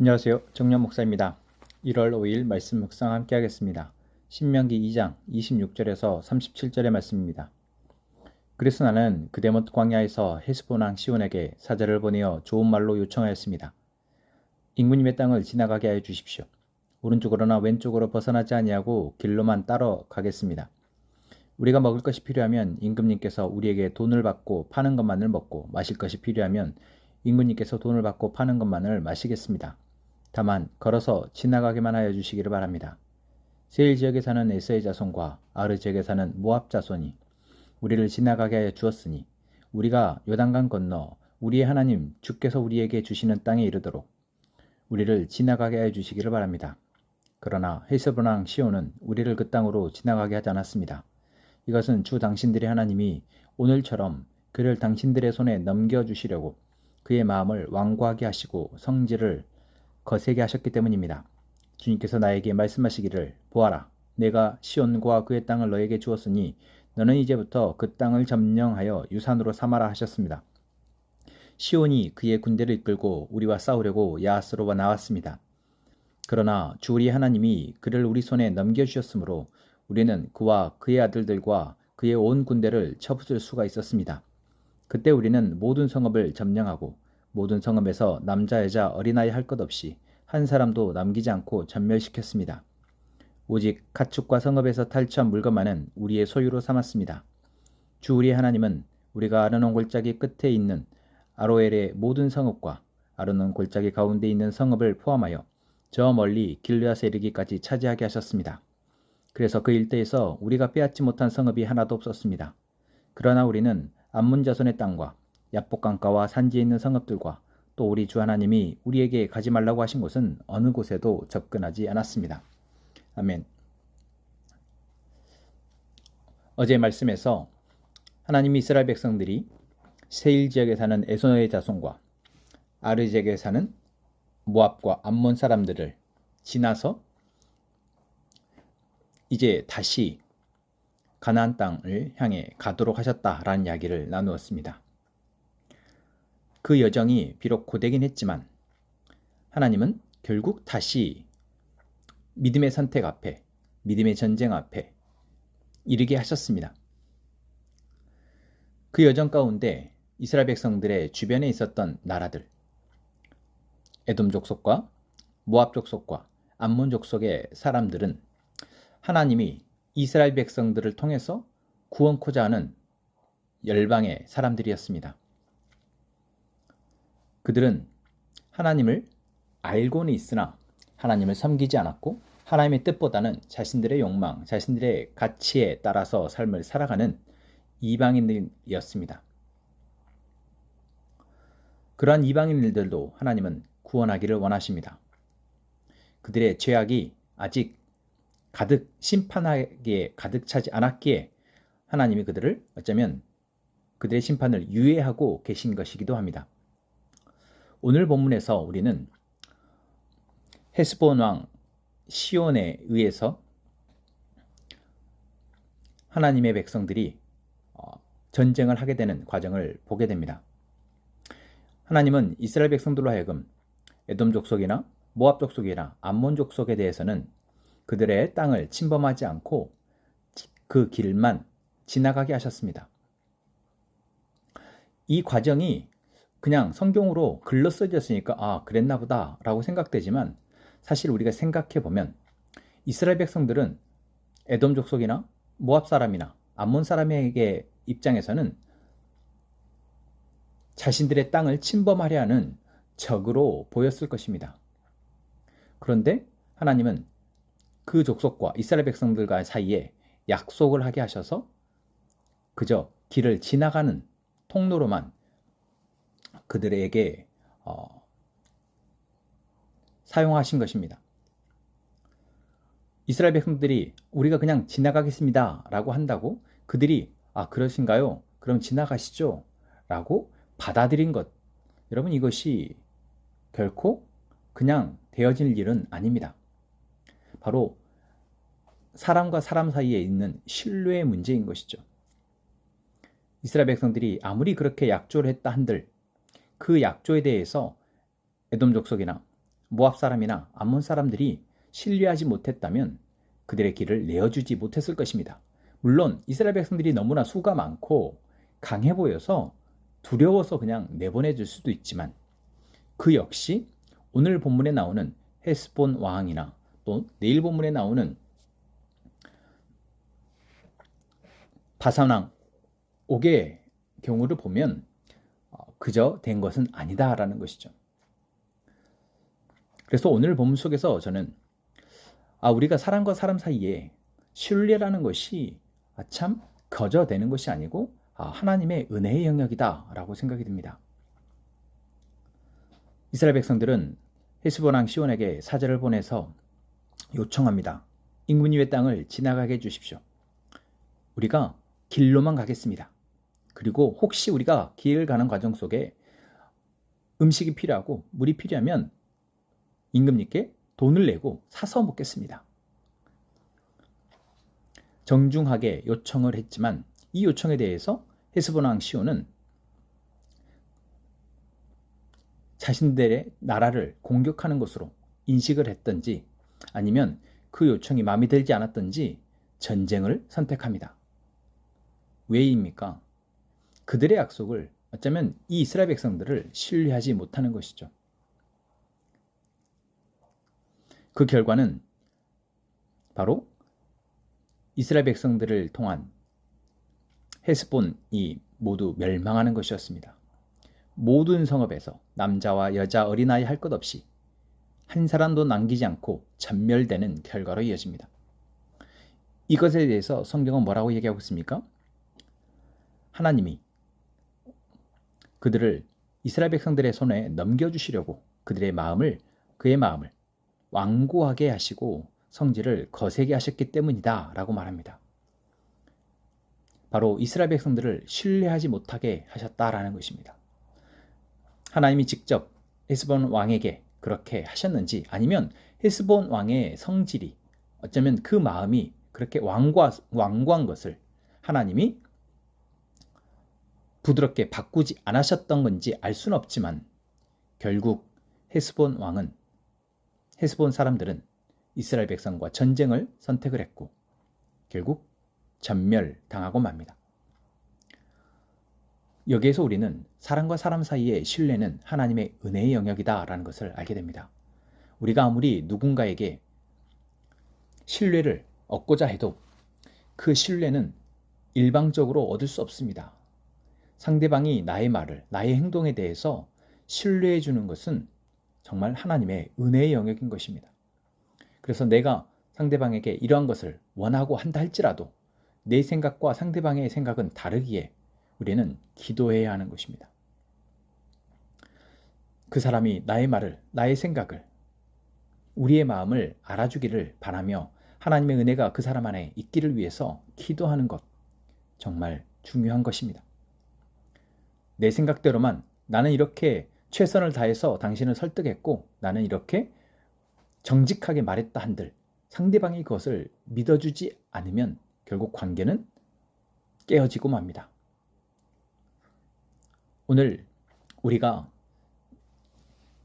안녕하세요. 정년 목사입니다. 1월 5일 말씀 묵상 함께 하겠습니다. 신명기 2장 26절에서 37절의 말씀입니다. 그래서 나는 그대못 광야에서 헤스본 왕 시온에게 사자를 보내어 좋은 말로 요청하였습니다. 임금님의 땅을 지나가게 하여 주십시오. 오른쪽으로나 왼쪽으로 벗어나지 아니하고 길로만 따러 가겠습니다. 우리가 먹을 것이 필요하면 임금님께서 우리에게 돈을 받고 파는 것만을 먹고 마실 것이 필요하면 임금님께서 돈을 받고 파는 것만을 마시겠습니다. 다만 걸어서 지나가게만 하여 주시기를 바랍니다. 세일 지역에 사는 에서의 자손과 아르 지역에 사는 모압 자손이 우리를 지나가게 하여 주었으니 우리가 요단강 건너 우리의 하나님 주께서 우리에게 주시는 땅에 이르도록 우리를 지나가게 하여 주시기를 바랍니다. 그러나 헤스본 왕 시온은 우리를 그 땅으로 지나가게 하지 않았습니다. 이것은 주 당신들의 하나님이 오늘처럼 그를 당신들의 손에 넘겨주시려고 그의 마음을 완고하게 하시고 성질을 거세게 하셨기 때문입니다. 주님께서 나에게 말씀하시기를 보아라, 내가 시온과 그의 땅을 너에게 주었으니 너는 이제부터 그 땅을 점령하여 유산으로 삼아라 하셨습니다. 시온이 그의 군대를 이끌고 우리와 싸우려고 야하스로 나왔습니다. 그러나 주 우리 하나님이 그를 우리 손에 넘겨주셨으므로 우리는 그와 그의 아들들과 그의 온 군대를 쳐부술 수가 있었습니다. 그때 우리는 모든 성읍을 점령하고 모든 성읍에서 남자 여자 어린아이 할 것 없이 한 사람도 남기지 않고 전멸시켰습니다. 오직 가축과 성읍에서 탈취한 물건만은 우리의 소유로 삼았습니다. 주 우리 하나님은 우리가 아르논 골짜기 끝에 있는 아로엘의 모든 성읍과 아르논 골짜기 가운데 있는 성읍을 포함하여 저 멀리 길르앗에 이르기까지 차지하게 하셨습니다. 그래서 그 일대에서 우리가 빼앗지 못한 성읍이 하나도 없었습니다. 그러나 우리는 암몬 자손의 땅과 야복 강가와 산지에 있는 성읍들과 또 우리 주 하나님이 우리에게 가지 말라고 하신 곳은 어느 곳에도 접근하지 않았습니다. 아멘. 어제 말씀에서 하나님이 이스라엘 백성들이 세일 지역에 사는 에서의 자손과 아르 지역에 사는 모압과 암몬 사람들을 지나서 이제 다시 가나안 땅을 향해 가도록 하셨다라는 이야기를 나누었습니다. 그 여정이 비록 고되긴 했지만 하나님은 결국 다시 믿음의 선택 앞에, 믿음의 전쟁 앞에 이르게 하셨습니다. 그 여정 가운데 이스라엘 백성들의 주변에 있었던 나라들, 에돔 족속과 모압 족속과 암몬 족속의 사람들은 하나님이 이스라엘 백성들을 통해서 구원코자 하는 열방의 사람들이었습니다. 그들은 하나님을 알고는 있으나 하나님을 섬기지 않았고 하나님의 뜻보다는 자신들의 욕망, 자신들의 가치에 따라서 삶을 살아가는 이방인들이었습니다. 그러한 이방인들도 하나님은 구원하기를 원하십니다. 그들의 죄악이 아직 심판하기에 가득 차지 않았기에 하나님이 그들을 어쩌면 그들의 심판을 유예하고 계신 것이기도 합니다. 오늘 본문에서 우리는 헤스본 왕 시온에 의해서 하나님의 백성들이 전쟁을 하게 되는 과정을 보게 됩니다. 하나님은 이스라엘 백성들로 하여금 에돔 족속이나 모압 족속이나 암몬 족속에 대해서는 그들의 땅을 침범하지 않고 그 길만 지나가게 하셨습니다. 이 과정이 그냥 성경으로 글로 써졌으니까 그랬나 보다 라고 생각되지만 사실 우리가 생각해보면 이스라엘 백성들은 에돔 족속이나 모압 사람이나 암몬 사람에게 입장에서는 자신들의 땅을 침범하려 하는 적으로 보였을 것입니다. 그런데 하나님은 그 족속과 이스라엘 백성들과 사이에 약속을 하게 하셔서 그저 길을 지나가는 통로로만 그들에게 사용하신 것입니다. 이스라엘 백성들이 우리가 그냥 지나가겠습니다 라고 한다고 그들이 그러신가요? 그럼 지나가시죠 라고 받아들인 것, 여러분 이것이 결코 그냥 되어질 일은 아닙니다. 바로 사람과 사람 사이에 있는 신뢰의 문제인 것이죠. 이스라엘 백성들이 아무리 그렇게 약조를 했다 한들 그 약조에 대해서 에돔 족속이나 모압 사람이나 암몬 사람들이 신뢰하지 못했다면 그들의 길을 내어주지 못했을 것입니다. 물론 이스라엘 백성들이 너무나 수가 많고 강해 보여서 두려워서 그냥 내보내줄 수도 있지만 그 역시 오늘 본문에 나오는 헤스본 왕이나 또 내일 본문에 나오는 바산 왕 옥의 경우를 보면 그저 된 것은 아니다라는 것이죠. 그래서 오늘 본문 속에서 저는 우리가 사람과 사람 사이에 신뢰라는 것이 참 거저 되는 것이 아니고 하나님의 은혜의 영역이다라고 생각이 듭니다. 이스라엘 백성들은 헤스본 왕 시온에게 사절을 보내서 요청합니다. 인구니의 땅을 지나가게 해주십시오. 우리가 길로만 가겠습니다. 그리고 혹시 우리가 길을 가는 과정 속에 음식이 필요하고 물이 필요하면 임금님께 돈을 내고 사서 먹겠습니다. 정중하게 요청을 했지만 이 요청에 대해서 헤스본 왕 시온은 자신들의 나라를 공격하는 것으로 인식을 했던지 아니면 그 요청이 마음에 들지 않았던지 전쟁을 선택합니다. 왜입니까? 그들의 약속을 어쩌면 이 이스라엘 백성들을 신뢰하지 못하는 것이죠. 그 결과는 바로 이스라엘 백성들을 통한 헤스본이 모두 멸망하는 것이었습니다. 모든 성읍에서 남자와 여자 어린아이 할 것 없이 한 사람도 남기지 않고 전멸되는 결과로 이어집니다. 이것에 대해서 성경은 뭐라고 얘기하고 있습니까? 하나님이 그들을 이스라엘 백성들의 손에 넘겨주시려고 그의 마음을 완고하게 하시고 성질을 거세게 하셨기 때문이다 라고 말합니다. 바로 이스라엘 백성들을 신뢰하지 못하게 하셨다라는 것입니다. 하나님이 직접 헤스본 왕에게 그렇게 하셨는지 아니면 헤스본 왕의 성질이 어쩌면 그 마음이 그렇게 완고한 것을 하나님이 부드럽게 바꾸지 않으셨던 건지 알 수는 없지만 결국 헤스본 사람들은 이스라엘 백성과 전쟁을 선택을 했고 결국 전멸당하고 맙니다. 여기에서 우리는 사람과 사람 사이의 신뢰는 하나님의 은혜의 영역이다라는 것을 알게 됩니다. 우리가 아무리 누군가에게 신뢰를 얻고자 해도 그 신뢰는 일방적으로 얻을 수 없습니다. 상대방이 나의 말을, 나의 행동에 대해서 신뢰해 주는 것은 정말 하나님의 은혜의 영역인 것입니다. 그래서 내가 상대방에게 이러한 것을 원하고 한다 할지라도 내 생각과 상대방의 생각은 다르기에 우리는 기도해야 하는 것입니다. 그 사람이 나의 말을, 나의 생각을, 우리의 마음을 알아주기를 바라며 하나님의 은혜가 그 사람 안에 있기를 위해서 기도하는 것 정말 중요한 것입니다. 내 생각대로만 나는 이렇게 최선을 다해서 당신을 설득했고 나는 이렇게 정직하게 말했다 한들 상대방이 그것을 믿어주지 않으면 결국 관계는 깨어지고 맙니다. 오늘 우리가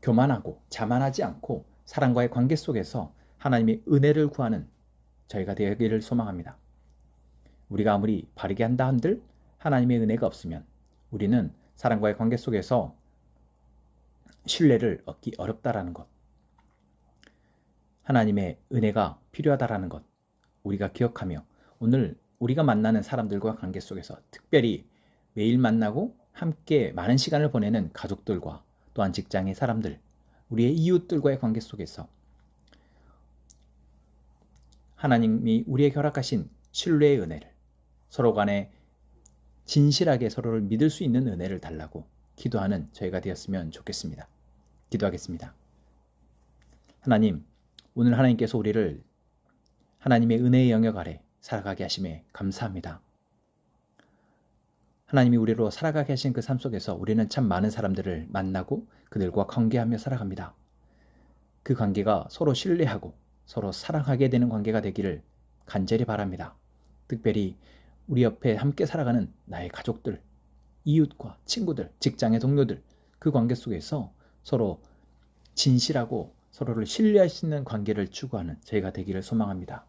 교만하고 자만하지 않고 사람과의 관계 속에서 하나님의 은혜를 구하는 저희가 되기를 소망합니다. 우리가 아무리 바르게 한다 한들 하나님의 은혜가 없으면 우리는 사람과의 관계 속에서 신뢰를 얻기 어렵다라는 것, 하나님의 은혜가 필요하다라는 것 우리가 기억하며 오늘 우리가 만나는 사람들과 관계 속에서 특별히 매일 만나고 함께 많은 시간을 보내는 가족들과 또한 직장의 사람들, 우리의 이웃들과의 관계 속에서 하나님이 우리에게 허락하신 신뢰의 은혜를 서로 간에 진실하게 서로를 믿을 수 있는 은혜를 달라고 기도하는 저희가 되었으면 좋겠습니다. 기도하겠습니다. 하나님, 오늘 하나님께서 우리를 하나님의 은혜의 영역 아래 살아가게 하심에 감사합니다. 하나님이 우리로 살아가게 하신 그 삶 속에서 우리는 참 많은 사람들을 만나고 그들과 관계하며 살아갑니다. 그 관계가 서로 신뢰하고 서로 사랑하게 되는 관계가 되기를 간절히 바랍니다. 특별히 우리 옆에 함께 살아가는 나의 가족들, 이웃과 친구들, 직장의 동료들 그 관계 속에서 서로 진실하고 서로를 신뢰할 수 있는 관계를 추구하는 저희가 되기를 소망합니다.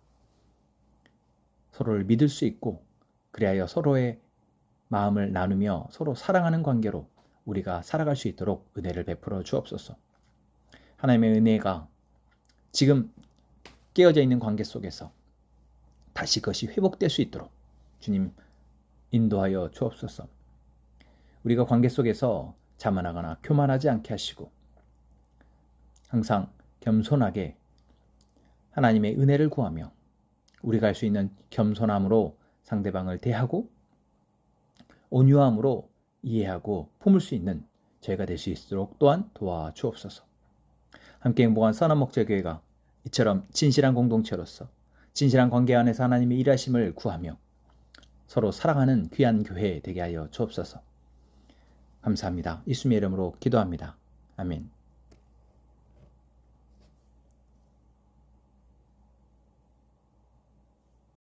서로를 믿을 수 있고 그리하여 서로의 마음을 나누며 서로 사랑하는 관계로 우리가 살아갈 수 있도록 은혜를 베풀어 주옵소서. 하나님의 은혜가 지금 깨어져 있는 관계 속에서 다시 그것이 회복될 수 있도록 주님 인도하여 주옵소서. 우리가 관계 속에서 자만하거나 교만하지 않게 하시고 항상 겸손하게 하나님의 은혜를 구하며 우리가 할 수 있는 겸손함으로 상대방을 대하고 온유함으로 이해하고 품을 수 있는 저희가 될 수 있도록 또한 도와주옵소서. 함께 행복한 선한목자교회가 이처럼 진실한 공동체로서 진실한 관계 안에서 하나님의 일하심을 구하며 서로 사랑하는 귀한 교회 되게 하여 주옵소서. 감사합니다. 예수님의 이름으로 기도합니다. 아멘.